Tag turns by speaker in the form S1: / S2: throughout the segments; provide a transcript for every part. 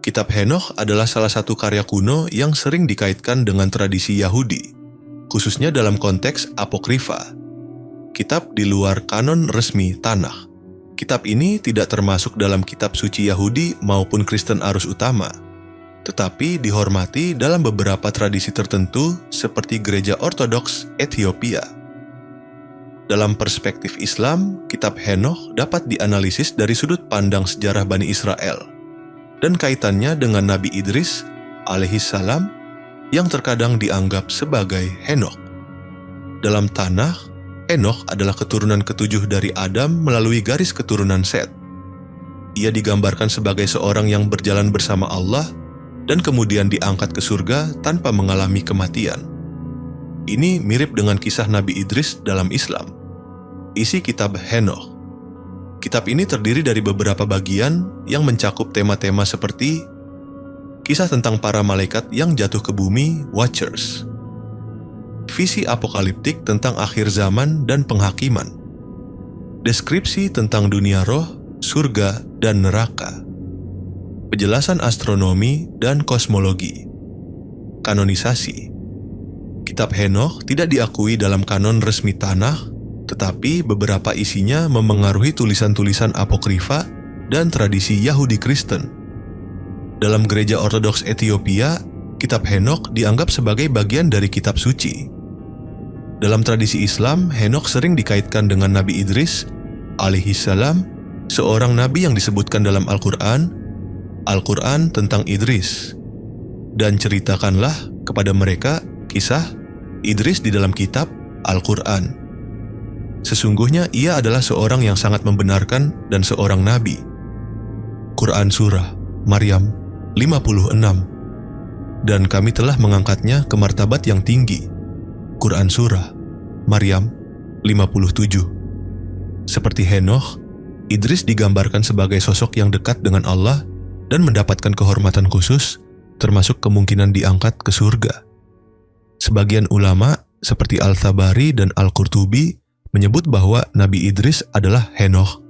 S1: Kitab Henokh adalah salah satu karya kuno yang sering dikaitkan dengan tradisi Yahudi, khususnya dalam konteks apokrifa, kitab di luar kanon resmi Tanakh. Kitab ini tidak termasuk dalam kitab suci Yahudi maupun Kristen arus utama, tetapi dihormati dalam beberapa tradisi tertentu seperti Gereja Ortodoks Ethiopia. Dalam perspektif Islam, kitab Henokh dapat dianalisis dari sudut pandang sejarah Bani Israel dan kaitannya dengan Nabi Idris alaihissalam yang terkadang dianggap sebagai Henokh. Dalam Tanakh, Henokh adalah keturunan ketujuh dari Adam melalui garis keturunan Set. Ia digambarkan sebagai seorang yang berjalan bersama Allah dan kemudian diangkat ke surga tanpa mengalami kematian. Ini mirip dengan kisah Nabi Idris dalam Islam. Isi kitab Henokh. Kitab ini terdiri dari beberapa bagian yang mencakup tema-tema seperti kisah tentang para malaikat yang jatuh ke bumi, Watchers, visi apokaliptik tentang akhir zaman dan penghakiman, deskripsi tentang dunia roh, surga, dan neraka, penjelasan astronomi dan kosmologi, kanonisasi. Kitab Henokh tidak diakui dalam kanon resmi Tanakh, tetapi beberapa isinya memengaruhi tulisan-tulisan apokrifa dan tradisi Yahudi Kristen. Dalam Gereja Ortodoks Ethiopia, kitab Henokh dianggap sebagai bagian dari kitab suci. Dalam tradisi Islam, Henokh sering dikaitkan dengan Nabi Idris alaihissalam, seorang nabi yang disebutkan dalam Al-Quran tentang Idris. Dan ceritakanlah kepada mereka kisah Idris di dalam kitab Al-Quran. Sesungguhnya ia adalah seorang yang sangat membenarkan dan seorang nabi. Quran Surah Maryam 56. Dan kami telah mengangkatnya ke martabat yang tinggi. Quran Surah Maryam 57. Seperti Henokh, Idris digambarkan sebagai sosok yang dekat dengan Allah dan mendapatkan kehormatan khusus, termasuk kemungkinan diangkat ke surga. Sebagian ulama seperti Al-Tabari dan Al-Qurtubi menyebut bahwa Nabi Idris adalah Henokh,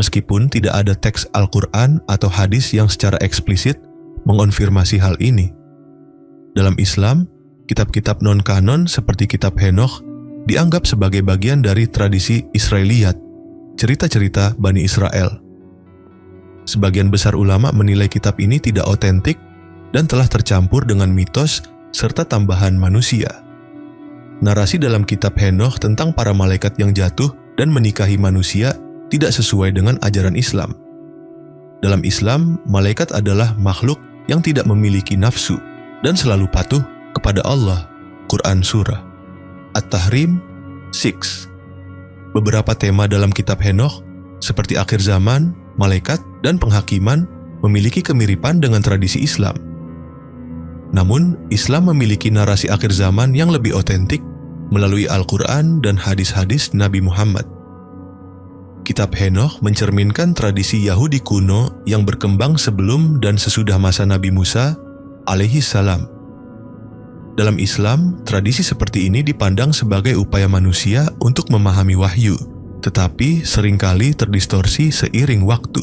S1: meskipun tidak ada teks Al-Quran atau hadis yang secara eksplisit mengonfirmasi hal ini. Dalam Islam, kitab-kitab non-kanon seperti kitab Henokh dianggap sebagai bagian dari tradisi Israiliyat, cerita-cerita Bani Israel. Sebagian besar ulama menilai kitab ini tidak otentik dan telah tercampur dengan mitos serta tambahan manusia. Narasi dalam kitab Henokh tentang para malaikat yang jatuh dan menikahi manusia tidak sesuai dengan ajaran Islam. Dalam Islam, malaikat adalah makhluk yang tidak memiliki nafsu dan selalu patuh kepada Allah. Quran Surah At-Tahrim 6. Beberapa tema dalam kitab Henokh, seperti akhir zaman, malaikat, dan penghakiman, memiliki kemiripan dengan tradisi Islam. Namun, Islam memiliki narasi akhir zaman yang lebih otentik melalui Al-Quran dan hadis-hadis Nabi Muhammad. Kitab Henokh mencerminkan tradisi Yahudi kuno yang berkembang sebelum dan sesudah masa Nabi Musa alaihissalam. Dalam Islam, tradisi seperti ini dipandang sebagai upaya manusia untuk memahami wahyu, tetapi seringkali terdistorsi seiring waktu.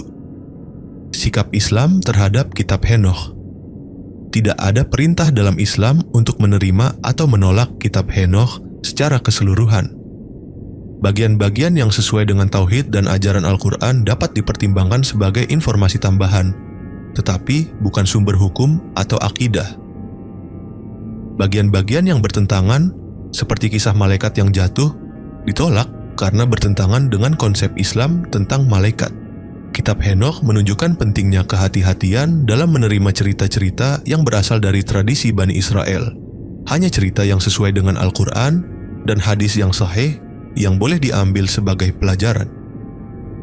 S1: Sikap Islam terhadap kitab Henokh. Tidak ada perintah dalam Islam untuk menerima atau menolak kitab Henokh secara keseluruhan. Bagian-bagian yang sesuai dengan tauhid dan ajaran Al-Quran dapat dipertimbangkan sebagai informasi tambahan, tetapi bukan sumber hukum atau akidah. Bagian-bagian yang bertentangan, seperti kisah malaikat yang jatuh, ditolak karena bertentangan dengan konsep Islam tentang malaikat. Kitab Henokh menunjukkan pentingnya kehati-hatian dalam menerima cerita-cerita yang berasal dari tradisi Bani Israel. Hanya cerita yang sesuai dengan Al-Quran dan hadis yang sahih yang boleh diambil sebagai pelajaran.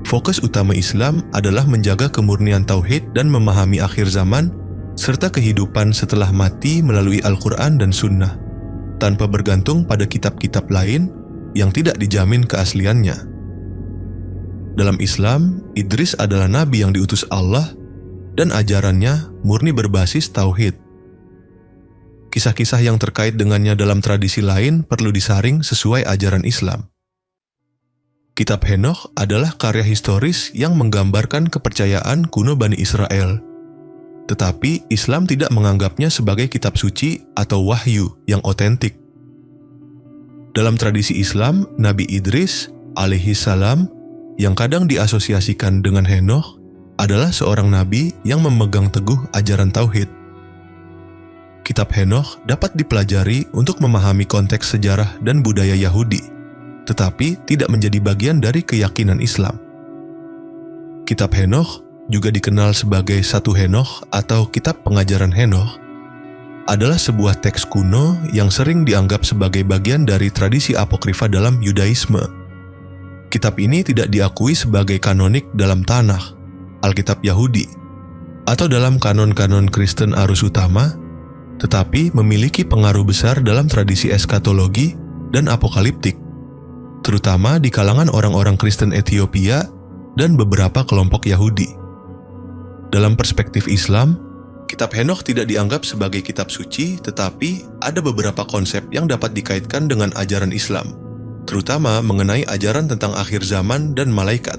S1: Fokus utama Islam adalah menjaga kemurnian tauhid dan memahami akhir zaman serta kehidupan setelah mati melalui Al-Quran dan Sunnah, tanpa bergantung pada kitab-kitab lain yang tidak dijamin keasliannya. Dalam Islam, Idris adalah nabi yang diutus Allah dan ajarannya murni berbasis tauhid. Kisah-kisah yang terkait dengannya dalam tradisi lain perlu disaring sesuai ajaran Islam. Kitab Henokh adalah karya historis yang menggambarkan kepercayaan kuno Bani Israel. tetapi Islam tidak menganggapnya sebagai kitab suci atau wahyu yang otentik. Dalam tradisi Islam, Nabi Idris alaihi salam yang kadang diasosiasikan dengan Henokh adalah seorang nabi yang memegang teguh ajaran tauhid. Kitab Henokh dapat dipelajari untuk memahami konteks sejarah dan budaya Yahudi, tetapi tidak menjadi bagian dari keyakinan Islam. Kitab Henokh juga dikenal sebagai Satu Henokh atau Kitab Pengajaran Henokh, adalah sebuah teks kuno yang sering dianggap sebagai bagian dari tradisi apokrifa dalam Yudaisme. Kitab ini tidak diakui sebagai kanonik dalam Tanakh, Alkitab Yahudi, atau dalam kanon-kanon Kristen arus utama, tetapi memiliki pengaruh besar dalam tradisi eskatologi dan apokaliptik, terutama di kalangan orang-orang Kristen Ethiopia dan beberapa kelompok Yahudi. Dalam perspektif Islam, Kitab Henokh tidak dianggap sebagai kitab suci, tetapi ada beberapa konsep yang dapat dikaitkan dengan ajaran Islam, terutama mengenai ajaran tentang akhir zaman dan malaikat.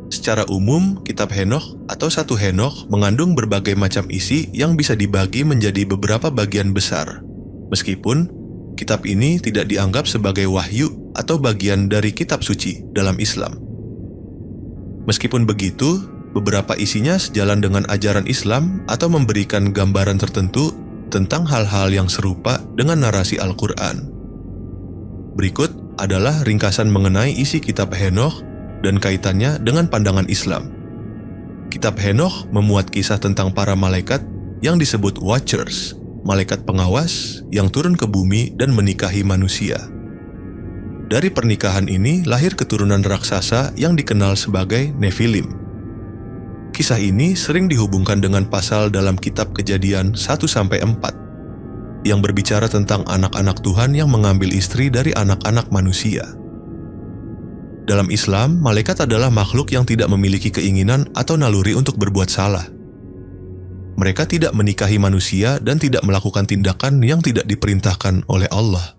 S1: Secara umum, Kitab Henokh atau Satu Henokh mengandung berbagai macam isi yang bisa dibagi menjadi beberapa bagian besar. Meskipun kitab ini tidak dianggap sebagai wahyu atau bagian dari kitab suci dalam Islam. Meskipun begitu, beberapa isinya sejalan dengan ajaran Islam atau memberikan gambaran tertentu tentang hal-hal yang serupa dengan narasi Al-Quran. Berikut adalah ringkasan mengenai isi Kitab Henokh dan kaitannya dengan pandangan Islam. Kitab Henokh memuat kisah tentang para malaikat yang disebut Watchers, malaikat pengawas yang turun ke bumi dan menikahi manusia. Dari pernikahan ini lahir keturunan raksasa yang dikenal sebagai Nephilim. Kisah ini sering dihubungkan dengan pasal dalam kitab Kejadian 1-4 yang berbicara tentang anak-anak Tuhan yang mengambil istri dari anak-anak manusia. Dalam Islam, malaikat adalah makhluk yang tidak memiliki keinginan atau naluri untuk berbuat salah. Mereka tidak menikahi manusia dan tidak melakukan tindakan yang tidak diperintahkan oleh Allah.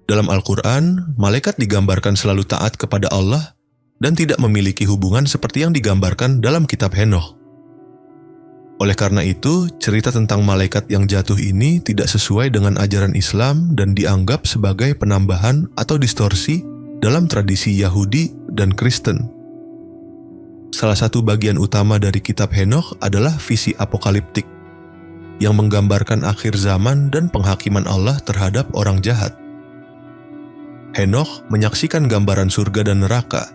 S1: Dalam Al-Quran, malaikat digambarkan selalu taat kepada Allah dan tidak memiliki hubungan seperti yang digambarkan dalam Kitab Henokh. Oleh karena itu, cerita tentang malaikat yang jatuh ini tidak sesuai dengan ajaran Islam dan dianggap sebagai penambahan atau distorsi dalam tradisi Yahudi dan Kristen. Salah satu bagian utama dari Kitab Henokh adalah visi apokaliptik yang menggambarkan akhir zaman dan penghakiman Allah terhadap orang jahat. Henokh menyaksikan gambaran surga dan neraka,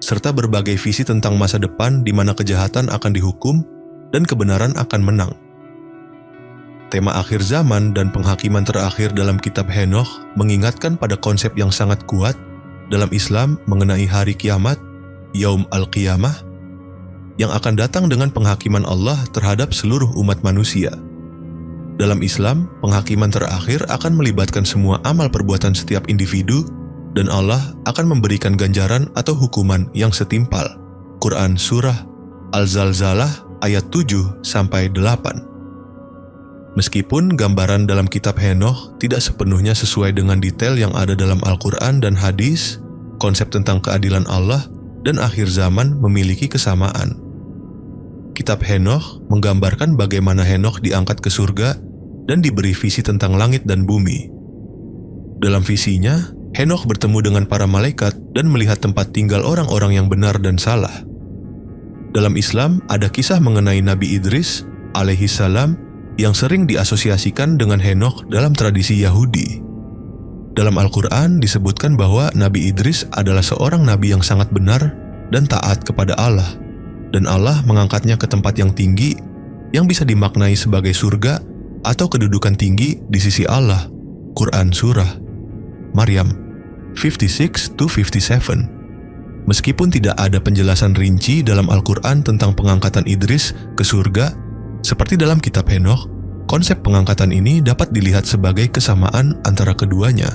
S1: serta berbagai visi tentang masa depan di mana kejahatan akan dihukum dan kebenaran akan menang. Tema akhir zaman dan penghakiman terakhir dalam Kitab Henokh mengingatkan pada konsep yang sangat kuat dalam Islam mengenai hari kiamat, Yaum Al-Qiyamah, yang akan datang dengan penghakiman Allah terhadap seluruh umat manusia. Dalam Islam, penghakiman terakhir akan melibatkan semua amal perbuatan setiap individu dan Allah akan memberikan ganjaran atau hukuman yang setimpal. Quran Surah Al-Zalzalah ayat 7-8. Meskipun gambaran dalam Kitab Henokh tidak sepenuhnya sesuai dengan detail yang ada dalam Al-Quran dan hadis, konsep tentang keadilan Allah dan akhir zaman memiliki kesamaan. Kitab Henokh menggambarkan bagaimana Henokh diangkat ke surga dan diberi visi tentang langit dan bumi. Dalam visinya, Henokh bertemu dengan para malaikat dan melihat tempat tinggal orang-orang yang benar dan salah. Dalam Islam, ada kisah mengenai Nabi Idris alaihi salam yang sering diasosiasikan dengan Henokh dalam tradisi Yahudi. Dalam Al-Quran disebutkan bahwa Nabi Idris adalah seorang nabi yang sangat benar dan taat kepada Allah, dan Allah mengangkatnya ke tempat yang tinggi yang bisa dimaknai sebagai surga atau kedudukan tinggi di sisi Allah. Quran Surah Maryam 56-57. Meskipun tidak ada penjelasan rinci dalam Al-Quran tentang pengangkatan Idris ke surga, seperti dalam Kitab Henokh, konsep pengangkatan ini dapat dilihat sebagai kesamaan antara keduanya.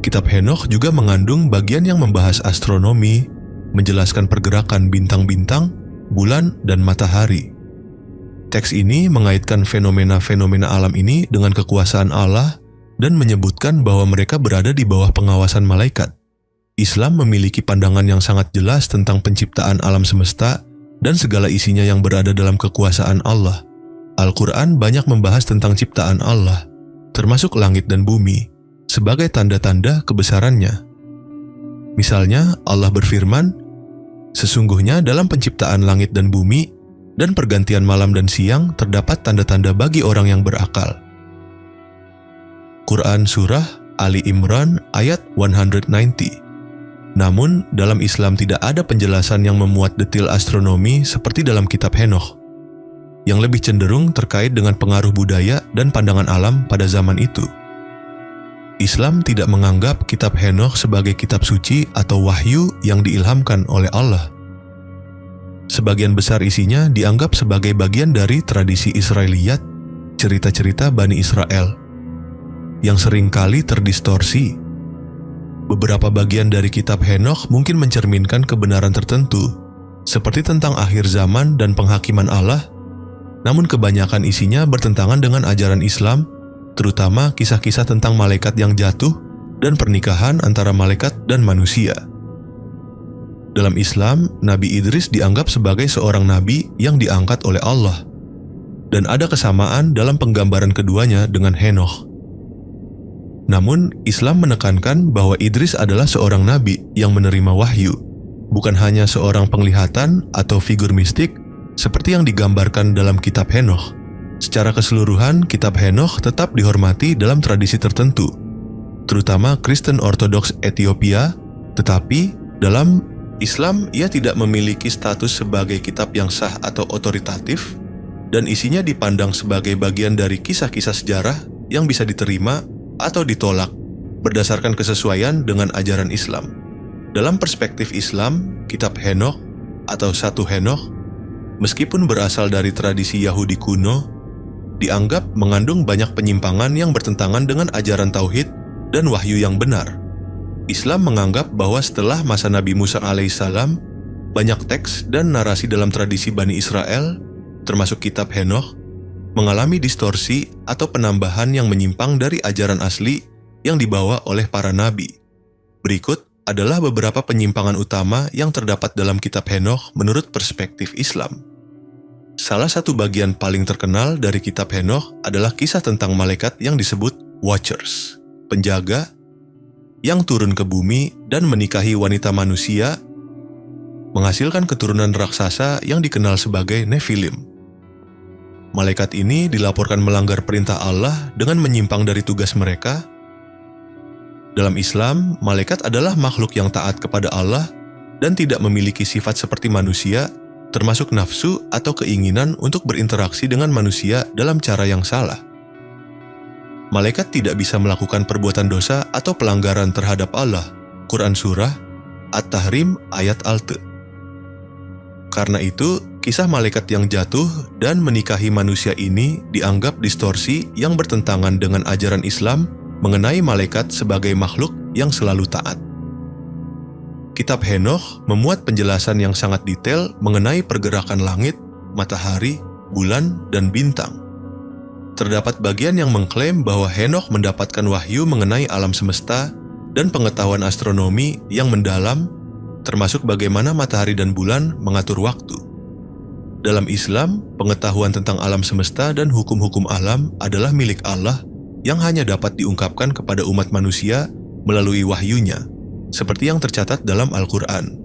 S1: Kitab Henokh juga mengandung bagian yang membahas astronomi, menjelaskan pergerakan bintang-bintang, bulan, dan matahari. Teks ini mengaitkan fenomena-fenomena alam ini dengan kekuasaan Allah dan menyebutkan bahwa mereka berada di bawah pengawasan malaikat. Islam memiliki pandangan yang sangat jelas tentang penciptaan alam semesta dan segala isinya yang berada dalam kekuasaan Allah. Al-Quran banyak membahas tentang ciptaan Allah, termasuk langit dan bumi, sebagai tanda-tanda kebesarannya. Misalnya, Allah berfirman, "Sesungguhnya dalam penciptaan langit dan bumi dan pergantian malam dan siang terdapat tanda-tanda bagi orang yang berakal." Quran Surah Ali Imran ayat 190. Namun, dalam Islam tidak ada penjelasan yang memuat detail astronomi seperti dalam kitab Henokh, yang lebih cenderung terkait dengan pengaruh budaya dan pandangan alam pada zaman itu. Islam tidak menganggap kitab Henokh sebagai kitab suci atau wahyu yang diilhamkan oleh Allah. Sebagian besar isinya dianggap sebagai bagian dari tradisi Israiliyat, cerita-cerita Bani Israel, yang seringkali terdistorsi. Beberapa bagian dari kitab Henokh mungkin mencerminkan kebenaran tertentu, seperti tentang akhir zaman dan penghakiman Allah, namun kebanyakan isinya bertentangan dengan ajaran Islam, terutama kisah-kisah tentang malaikat yang jatuh dan pernikahan antara malaikat dan manusia. Dalam Islam, Nabi Idris dianggap sebagai seorang nabi yang diangkat oleh Allah, dan ada kesamaan dalam penggambaran keduanya dengan Henokh. Namun, Islam menekankan bahwa Idris adalah seorang nabi yang menerima wahyu, bukan hanya seorang penglihatan atau figur mistik seperti yang digambarkan dalam kitab Henokh. Secara keseluruhan, kitab Henokh tetap dihormati dalam tradisi tertentu, terutama Kristen Ortodoks Ethiopia, tetapi dalam Islam ia tidak memiliki status sebagai kitab yang sah atau otoritatif, dan isinya dipandang sebagai bagian dari kisah-kisah sejarah yang bisa diterima atau ditolak berdasarkan kesesuaian dengan ajaran Islam. Dalam perspektif Islam, kitab Henokh atau satu Henokh, meskipun berasal dari tradisi Yahudi kuno, dianggap mengandung banyak penyimpangan yang bertentangan dengan ajaran tauhid dan wahyu yang benar. Islam menganggap bahwa setelah masa Nabi Musa alaihissalam, banyak teks dan narasi dalam tradisi Bani Israel, termasuk kitab Henokh, mengalami distorsi atau penambahan yang menyimpang dari ajaran asli yang dibawa oleh para nabi. Berikut adalah beberapa penyimpangan utama yang terdapat dalam kitab Henokh menurut perspektif Islam. Salah satu bagian paling terkenal dari kitab Henokh adalah kisah tentang malaikat yang disebut Watchers, penjaga, yang turun ke bumi dan menikahi wanita manusia, menghasilkan keturunan raksasa yang dikenal sebagai Nephilim. Malaikat ini dilaporkan melanggar perintah Allah dengan menyimpang dari tugas mereka. Dalam Islam, malaikat adalah makhluk yang taat kepada Allah dan tidak memiliki sifat seperti manusia, termasuk nafsu atau keinginan untuk berinteraksi dengan manusia dalam cara yang salah. Malaikat tidak bisa melakukan perbuatan dosa atau pelanggaran terhadap Allah. Quran Surah At-Tahrim ayat Alt. Karena itu, kisah malaikat yang jatuh dan menikahi manusia ini dianggap distorsi yang bertentangan dengan ajaran Islam mengenai malaikat sebagai makhluk yang selalu taat. Kitab Henokh memuat penjelasan yang sangat detail mengenai pergerakan langit, matahari, bulan, dan bintang. Terdapat bagian yang mengklaim bahwa Henokh mendapatkan wahyu mengenai alam semesta dan pengetahuan astronomi yang mendalam, termasuk bagaimana matahari dan bulan mengatur waktu. Dalam Islam, pengetahuan tentang alam semesta dan hukum-hukum alam adalah milik Allah yang hanya dapat diungkapkan kepada umat manusia melalui wahyunya, seperti yang tercatat dalam Al-Quran.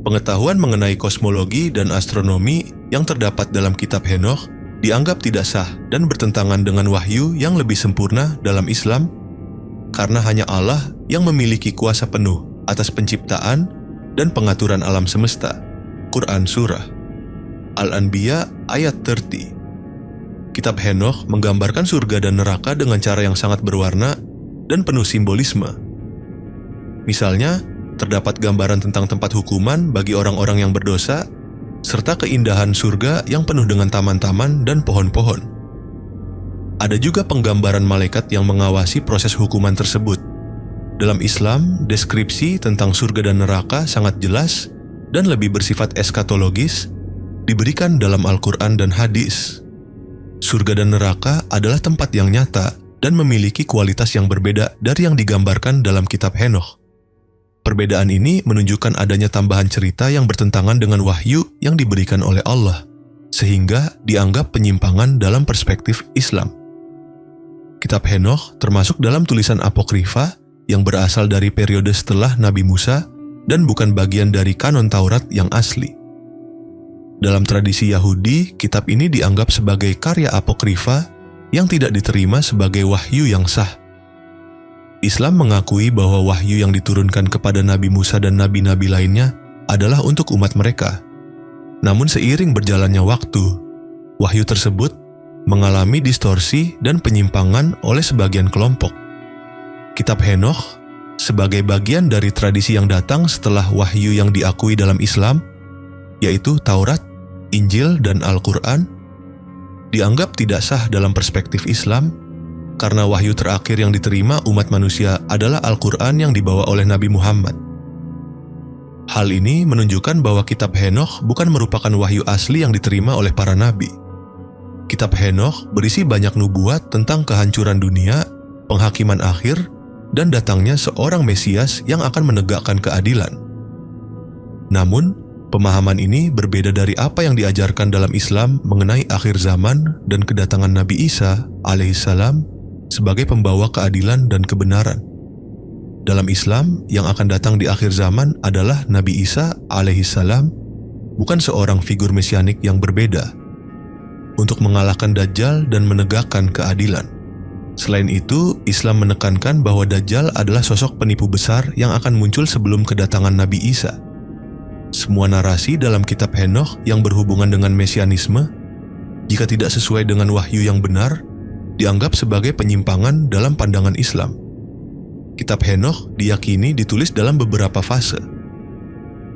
S1: Pengetahuan mengenai kosmologi dan astronomi yang terdapat dalam kitab Henokh dianggap tidak sah dan bertentangan dengan wahyu yang lebih sempurna dalam Islam, karena hanya Allah yang memiliki kuasa penuh atas penciptaan dan pengaturan alam semesta. Quran Surah Al-Anbiya ayat 30. Kitab Henokh menggambarkan surga dan neraka dengan cara yang sangat berwarna dan penuh simbolisme. Misalnya, terdapat gambaran tentang tempat hukuman bagi orang-orang yang berdosa, serta keindahan surga yang penuh dengan taman-taman dan pohon-pohon. Ada juga penggambaran malaikat yang mengawasi proses hukuman tersebut. Dalam Islam, deskripsi tentang surga dan neraka sangat jelas dan lebih bersifat eskatologis, diberikan dalam Al-Quran dan hadis. Surga dan neraka adalah tempat yang nyata dan memiliki kualitas yang berbeda dari yang digambarkan dalam kitab Henokh. Perbedaan ini menunjukkan adanya tambahan cerita yang bertentangan dengan wahyu yang diberikan oleh Allah. sehingga dianggap penyimpangan dalam perspektif Islam. Kitab Henokh termasuk dalam tulisan apokrifa yang berasal dari periode setelah Nabi Musa dan bukan bagian dari kanon Taurat yang asli. Dalam tradisi Yahudi, kitab ini dianggap sebagai karya apokrifa yang tidak diterima sebagai wahyu yang sah. Islam mengakui bahwa wahyu yang diturunkan kepada Nabi Musa dan nabi-nabi lainnya adalah untuk umat mereka. Namun seiring berjalannya waktu, wahyu tersebut mengalami distorsi dan penyimpangan oleh sebagian kelompok. Kitab Henokh sebagai bagian dari tradisi yang datang setelah wahyu yang diakui dalam Islam, yaitu Taurat, Injil, dan Al-Quran, dianggap tidak sah dalam perspektif Islam karena wahyu terakhir yang diterima umat manusia adalah Al-Quran yang dibawa oleh Nabi Muhammad. Hal ini menunjukkan bahwa kitab Henokh bukan merupakan wahyu asli yang diterima oleh para nabi. Kitab Henokh berisi banyak nubuat tentang kehancuran dunia, penghakiman akhir, dan datangnya seorang Mesias yang akan menegakkan keadilan. Namun, pemahaman ini berbeda dari apa yang diajarkan dalam Islam mengenai akhir zaman dan kedatangan Nabi Isa alaihissalam sebagai pembawa keadilan dan kebenaran. Dalam Islam, yang akan datang di akhir zaman adalah Nabi Isa alaihissalam, bukan seorang figur mesianik yang berbeda, untuk mengalahkan Dajjal dan menegakkan keadilan. Selain itu, Islam menekankan bahwa Dajjal adalah sosok penipu besar yang akan muncul sebelum kedatangan Nabi Isa. Semua narasi dalam kitab Henokh yang berhubungan dengan mesianisme, jika tidak sesuai dengan wahyu yang benar, dianggap sebagai penyimpangan dalam pandangan Islam. Kitab Henokh diyakini ditulis dalam beberapa fase.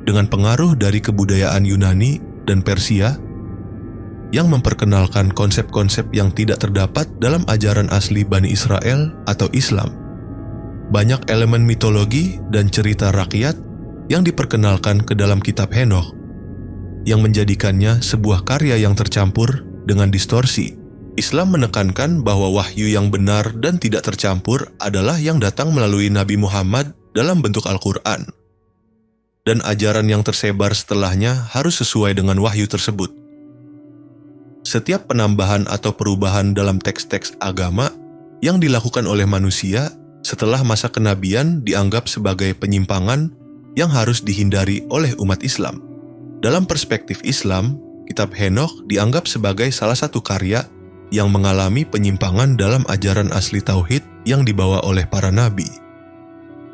S1: Dengan pengaruh dari kebudayaan Yunani dan Persia, yang memperkenalkan konsep-konsep yang tidak terdapat dalam ajaran asli Bani Israel atau Islam. Banyak elemen mitologi dan cerita rakyat yang diperkenalkan ke dalam kitab Henokh, yang menjadikannya sebuah karya yang tercampur dengan distorsi. Islam menekankan bahwa wahyu yang benar dan tidak tercampur adalah yang datang melalui Nabi Muhammad dalam bentuk Al-Quran. Dan ajaran yang tersebar setelahnya harus sesuai dengan wahyu tersebut. Setiap penambahan atau perubahan dalam teks-teks agama yang dilakukan oleh manusia setelah masa kenabian dianggap sebagai penyimpangan yang harus dihindari oleh umat Islam. Dalam perspektif Islam, kitab Henokh dianggap sebagai salah satu karya yang mengalami penyimpangan dalam ajaran asli Tauhid yang dibawa oleh para nabi.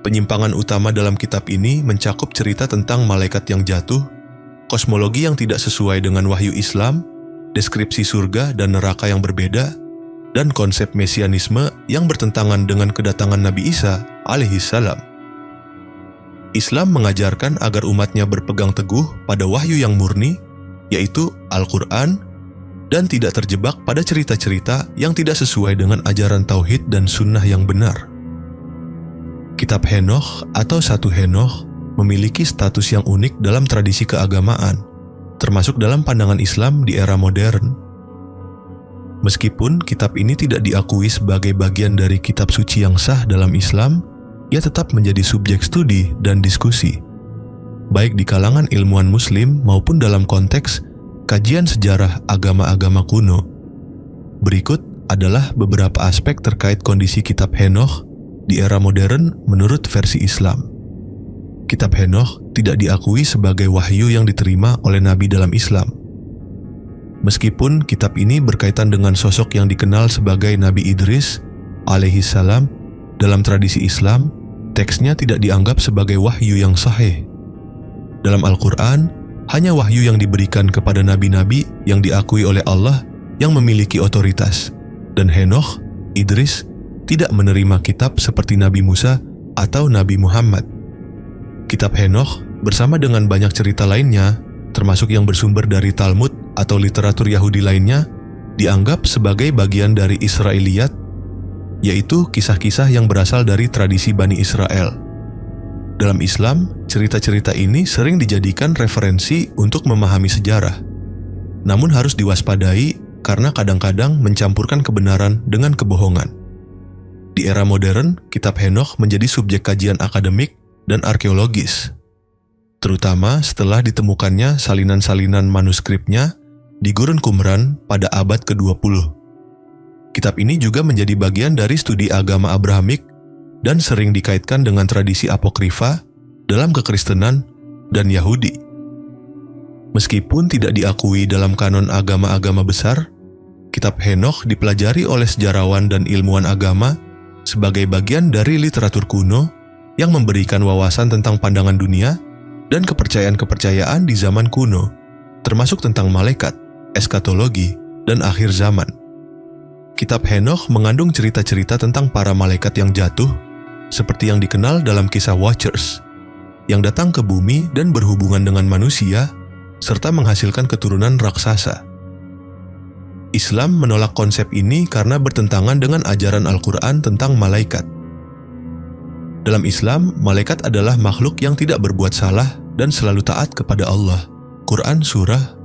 S1: Penyimpangan utama dalam kitab ini mencakup cerita tentang malaikat yang jatuh, kosmologi yang tidak sesuai dengan wahyu Islam, deskripsi surga dan neraka yang berbeda, dan konsep mesianisme yang bertentangan dengan kedatangan Nabi Isa alaihissalam. Islam mengajarkan agar umatnya berpegang teguh pada wahyu yang murni, yaitu Al-Quran, dan tidak terjebak pada cerita-cerita yang tidak sesuai dengan ajaran Tauhid dan Sunnah yang benar. Kitab Henokh atau Satu Henokh memiliki status yang unik dalam tradisi keagamaan, termasuk dalam pandangan Islam di era modern. Meskipun kitab ini tidak diakui sebagai bagian dari kitab suci yang sah dalam Islam, ia tetap menjadi subjek studi dan diskusi, baik di kalangan ilmuwan Muslim maupun dalam konteks kajian sejarah agama-agama kuno. Berikut adalah beberapa aspek terkait kondisi kitab Henokh di era modern menurut versi Islam. Kitab Henokh tidak diakui sebagai wahyu yang diterima oleh Nabi dalam Islam. Meskipun kitab ini berkaitan dengan sosok yang dikenal sebagai Nabi Idris alaihissalam, dalam tradisi Islam, teksnya tidak dianggap sebagai wahyu yang sahih. Dalam Al-Quran, hanya wahyu yang diberikan kepada nabi-nabi yang diakui oleh Allah yang memiliki otoritas, dan Henokh, Idris, tidak menerima kitab seperti Nabi Musa atau Nabi Muhammad. Kitab Henokh bersama dengan banyak cerita lainnya, termasuk yang bersumber dari Talmud atau literatur Yahudi lainnya, dianggap sebagai bagian dari Israiliyat, yaitu kisah-kisah yang berasal dari tradisi Bani Israel. Dalam Islam, cerita-cerita ini sering dijadikan referensi untuk memahami sejarah. Namun harus diwaspadai karena kadang-kadang mencampurkan kebenaran dengan kebohongan. Di era modern, kitab Henokh menjadi subjek kajian akademik dan arkeologis, terutama setelah ditemukannya salinan-salinan manuskripnya di Gurun Qumran pada abad ke-20. Kitab ini juga menjadi bagian dari studi agama Abrahamik dan sering dikaitkan dengan tradisi apokrifa dalam kekristenan dan Yahudi. Meskipun tidak diakui dalam kanon agama-agama besar, kitab Henokh dipelajari oleh sejarawan dan ilmuwan agama sebagai bagian dari literatur kuno yang memberikan wawasan tentang pandangan dunia dan kepercayaan-kepercayaan di zaman kuno, termasuk tentang malaikat, eskatologi, dan akhir zaman. Kitab Henokh mengandung cerita-cerita tentang para malaikat yang jatuh, seperti yang dikenal dalam kisah Watchers, yang datang ke bumi dan berhubungan dengan manusia, serta menghasilkan keturunan raksasa. Islam menolak konsep ini karena bertentangan dengan ajaran Al-Quran tentang malaikat. Dalam Islam, malaikat adalah makhluk yang tidak berbuat salah dan selalu taat kepada Allah. Quran Surah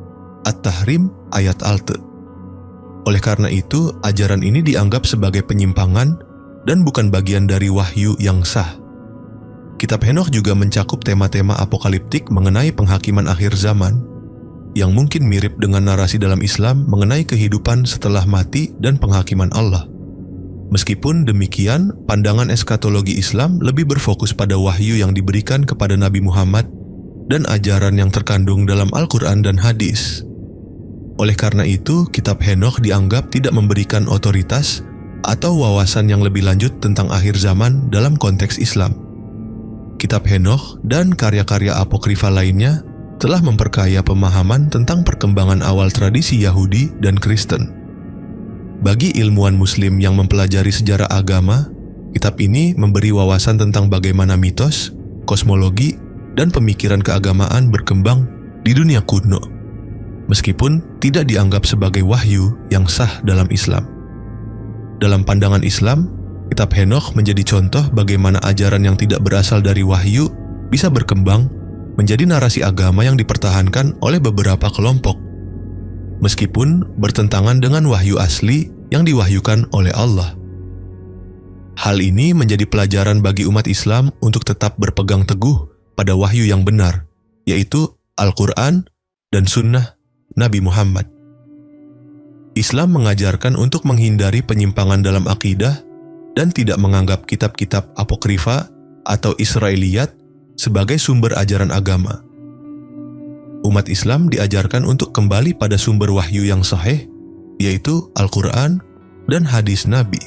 S1: At-Tahrim ayat Alt. Oleh karena itu, ajaran ini dianggap sebagai penyimpangan dan bukan bagian dari wahyu yang sah. Kitab Henokh juga mencakup tema-tema apokaliptik mengenai penghakiman akhir zaman, yang mungkin mirip dengan narasi dalam Islam mengenai kehidupan setelah mati dan penghakiman Allah. Meskipun demikian, pandangan eskatologi Islam lebih berfokus pada wahyu yang diberikan kepada Nabi Muhammad dan ajaran yang terkandung dalam Al-Quran dan hadis. Oleh karena itu, kitab Henokh dianggap tidak memberikan otoritas atau wawasan yang lebih lanjut tentang akhir zaman dalam konteks Islam. Kitab Henokh dan karya-karya apokrifa lainnya telah memperkaya pemahaman tentang perkembangan awal tradisi Yahudi dan Kristen. Bagi ilmuwan Muslim yang mempelajari sejarah agama, kitab ini memberi wawasan tentang bagaimana mitos, kosmologi, dan pemikiran keagamaan berkembang di dunia kuno, meskipun tidak dianggap sebagai wahyu yang sah dalam Islam. Dalam pandangan Islam, kitab Henokh menjadi contoh bagaimana ajaran yang tidak berasal dari wahyu bisa berkembang menjadi narasi agama yang dipertahankan oleh beberapa kelompok, meskipun bertentangan dengan wahyu asli yang diwahyukan oleh Allah. Hal ini menjadi pelajaran bagi umat Islam untuk tetap berpegang teguh pada wahyu yang benar, yaitu Al-Quran dan Sunnah Nabi Muhammad. Islam mengajarkan untuk menghindari penyimpangan dalam akidah dan tidak menganggap kitab-kitab apokrifa atau Israiliyat sebagai sumber ajaran agama. Umat Islam diajarkan untuk kembali pada sumber wahyu yang sahih, yaitu Al-Quran dan hadis Nabi.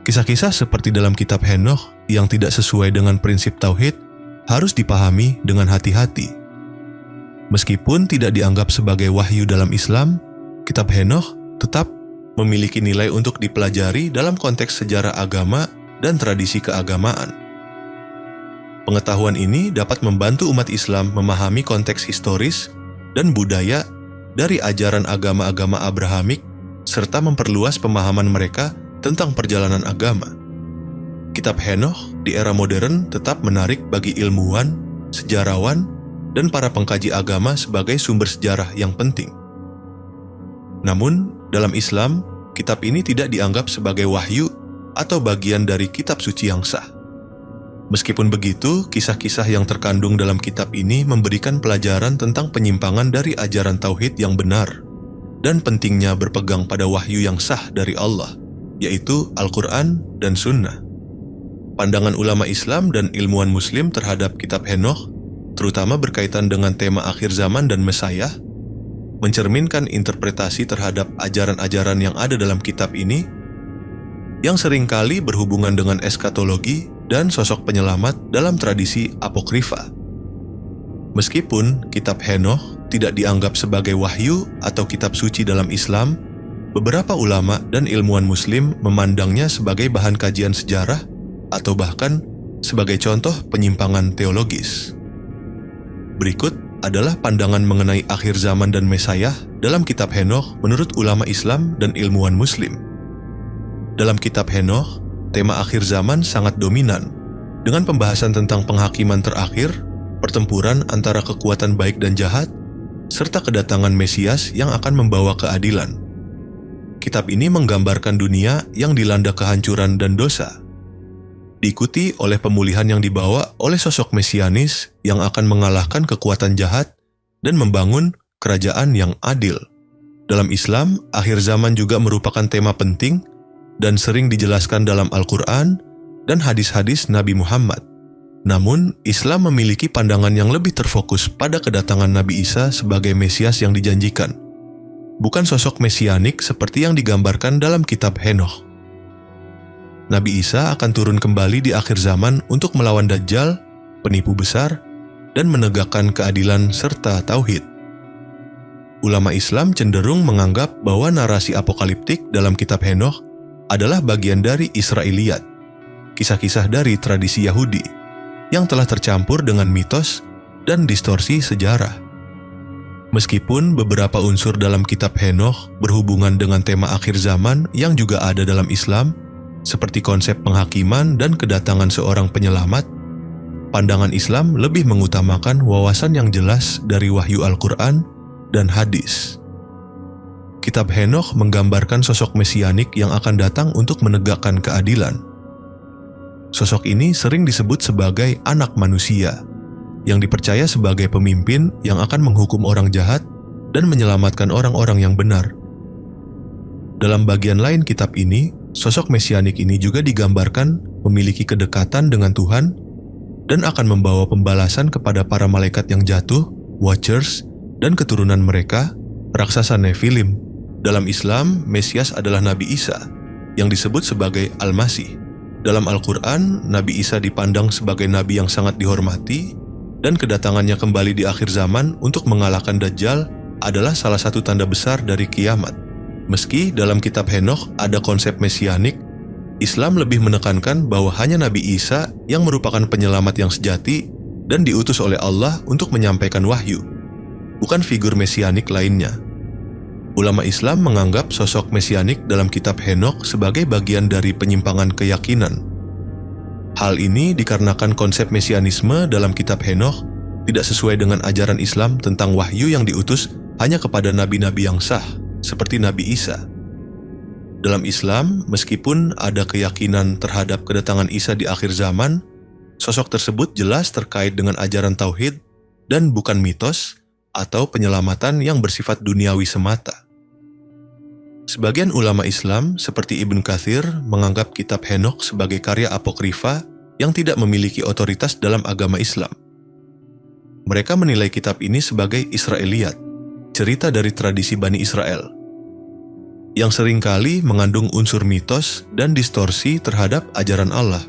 S1: Kisah-kisah seperti dalam kitab Henokh yang tidak sesuai dengan prinsip tauhid harus dipahami dengan hati-hati. Meskipun tidak dianggap sebagai wahyu dalam Islam, kitab Henokh tetap memiliki nilai untuk dipelajari dalam konteks sejarah agama dan tradisi keagamaan. Pengetahuan ini dapat membantu umat Islam memahami konteks historis dan budaya dari ajaran agama-agama Abrahamik, serta memperluas pemahaman mereka tentang perjalanan agama. Kitab Henokh di era modern tetap menarik bagi ilmuwan, sejarawan, dan para pengkaji agama sebagai sumber sejarah yang penting. Namun, dalam Islam, kitab ini tidak dianggap sebagai wahyu atau bagian dari kitab suci yang sah. Meskipun begitu, kisah-kisah yang terkandung dalam kitab ini memberikan pelajaran tentang penyimpangan dari ajaran tauhid yang benar dan pentingnya berpegang pada wahyu yang sah dari Allah, yaitu Al-Quran dan Sunnah. Pandangan ulama Islam dan ilmuwan Muslim terhadap kitab Henokh, terutama berkaitan dengan tema akhir zaman dan Mesiah, mencerminkan interpretasi terhadap ajaran-ajaran yang ada dalam kitab ini, yang seringkali berhubungan dengan eskatologi dan sosok penyelamat dalam tradisi apokrifa. Meskipun kitab Henokh tidak dianggap sebagai wahyu atau kitab suci dalam Islam, beberapa ulama dan ilmuwan Muslim memandangnya sebagai bahan kajian sejarah atau bahkan sebagai contoh penyimpangan teologis. Berikut adalah pandangan mengenai akhir zaman dan Mesiah dalam kitab Henokh menurut ulama Islam dan ilmuwan Muslim. Dalam kitab Henokh, tema akhir zaman sangat dominan, dengan pembahasan tentang penghakiman terakhir, pertempuran antara kekuatan baik dan jahat, serta kedatangan Mesias yang akan membawa keadilan. Kitab ini menggambarkan dunia yang dilanda kehancuran dan dosa, diikuti oleh pemulihan yang dibawa oleh sosok mesianis yang akan mengalahkan kekuatan jahat dan membangun kerajaan yang adil. Dalam Islam, akhir zaman juga merupakan tema penting dan sering dijelaskan dalam Al-Quran dan hadis-hadis Nabi Muhammad. Namun, Islam memiliki pandangan yang lebih terfokus pada kedatangan Nabi Isa sebagai Mesias yang dijanjikan, bukan sosok mesianik seperti yang digambarkan dalam kitab Henokh. Nabi Isa akan turun kembali di akhir zaman untuk melawan Dajjal, penipu besar, dan menegakkan keadilan serta tauhid. Ulama Islam cenderung menganggap bahwa narasi apokaliptik dalam kitab Henokh adalah bagian dari Israiliyat, kisah-kisah dari tradisi Yahudi yang telah tercampur dengan mitos dan distorsi sejarah. Meskipun beberapa unsur dalam kitab Henokh berhubungan dengan tema akhir zaman yang juga ada dalam Islam, seperti konsep penghakiman dan kedatangan seorang penyelamat, pandangan Islam lebih mengutamakan wawasan yang jelas dari wahyu Al-Quran dan hadis. Kitab Henokh menggambarkan sosok mesianik yang akan datang untuk menegakkan keadilan. Sosok ini sering disebut sebagai anak manusia, yang dipercaya sebagai pemimpin yang akan menghukum orang jahat dan menyelamatkan orang-orang yang benar. Dalam bagian lain kitab ini, sosok mesianik ini juga digambarkan memiliki kedekatan dengan Tuhan dan akan membawa pembalasan kepada para malaikat yang jatuh, Watchers, dan keturunan mereka, raksasa Nephilim. Dalam Islam, Mesias adalah Nabi Isa, yang disebut sebagai Al-Masih. Dalam Al-Quran, Nabi Isa dipandang sebagai nabi yang sangat dihormati, dan kedatangannya kembali di akhir zaman untuk mengalahkan Dajjal adalah salah satu tanda besar dari kiamat. Meski dalam kitab Henokh ada konsep mesianik, Islam lebih menekankan bahwa hanya Nabi Isa yang merupakan penyelamat yang sejati dan diutus oleh Allah untuk menyampaikan wahyu, bukan figur mesianik lainnya. Ulama Islam menganggap sosok mesianik dalam kitab Henokh sebagai bagian dari penyimpangan keyakinan. Hal ini dikarenakan konsep mesianisme dalam kitab Henokh tidak sesuai dengan ajaran Islam tentang wahyu yang diutus hanya kepada nabi-nabi yang sah, seperti Nabi Isa. Dalam Islam, meskipun ada keyakinan terhadap kedatangan Isa di akhir zaman, sosok tersebut jelas terkait dengan ajaran tauhid dan bukan mitos atau penyelamatan yang bersifat duniawi semata. Sebagian ulama Islam seperti Ibn Katsir menganggap kitab Henokh sebagai karya apokrifa yang tidak memiliki otoritas dalam agama Islam. Mereka menilai kitab ini sebagai Israiliyat, cerita dari tradisi Bani Israel, yang seringkali mengandung unsur mitos dan distorsi terhadap ajaran Allah.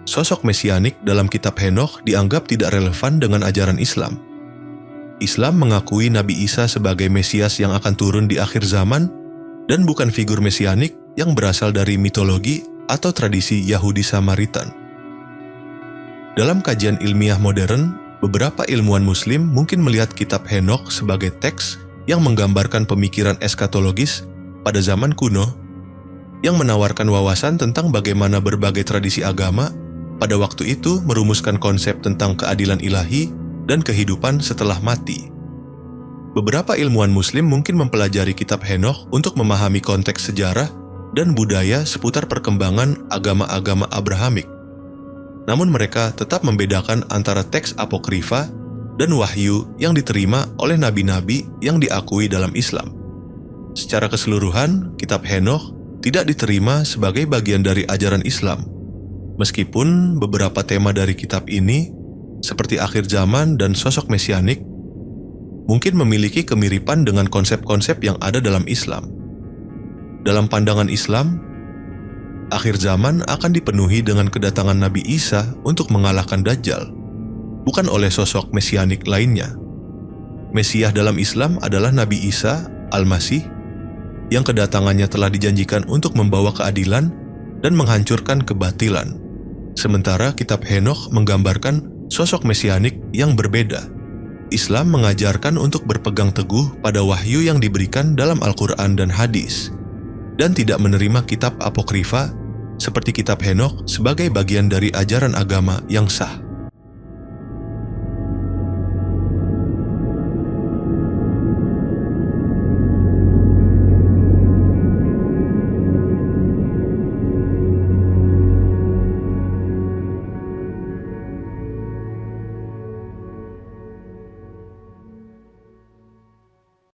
S1: Sosok mesianik dalam kitab Henokh dianggap tidak relevan dengan ajaran Islam. Islam mengakui Nabi Isa sebagai Mesias yang akan turun di akhir zaman dan bukan figur mesianik yang berasal dari mitologi atau tradisi Yahudi Samaritan. Dalam kajian ilmiah modern, beberapa ilmuwan Muslim mungkin melihat kitab Henokh sebagai teks yang menggambarkan pemikiran eskatologis pada zaman kuno yang menawarkan wawasan tentang bagaimana berbagai tradisi agama pada waktu itu merumuskan konsep tentang keadilan ilahi dan kehidupan setelah mati. Beberapa ilmuwan Muslim mungkin mempelajari kitab Henokh untuk memahami konteks sejarah dan budaya seputar perkembangan agama-agama Abrahamik. Namun mereka tetap membedakan antara teks apokrifa dan wahyu yang diterima oleh nabi-nabi yang diakui dalam Islam. Secara keseluruhan, kitab Henokh tidak diterima sebagai bagian dari ajaran Islam, meskipun beberapa tema dari kitab ini seperti akhir zaman dan sosok mesianik, mungkin memiliki kemiripan dengan konsep-konsep yang ada dalam Islam. Dalam pandangan Islam, akhir zaman akan dipenuhi dengan kedatangan Nabi Isa untuk mengalahkan Dajjal, bukan oleh sosok mesianik lainnya. Mesias dalam Islam adalah Nabi Isa, Al-Masih, yang kedatangannya telah dijanjikan untuk membawa keadilan dan menghancurkan kebatilan. Sementara kitab Henokh menggambarkan sosok mesianik yang berbeda. Islam mengajarkan untuk berpegang teguh pada wahyu yang diberikan dalam Al-Quran dan hadis, dan tidak menerima kitab apokrifa seperti kitab Henokh sebagai bagian dari ajaran agama yang sah.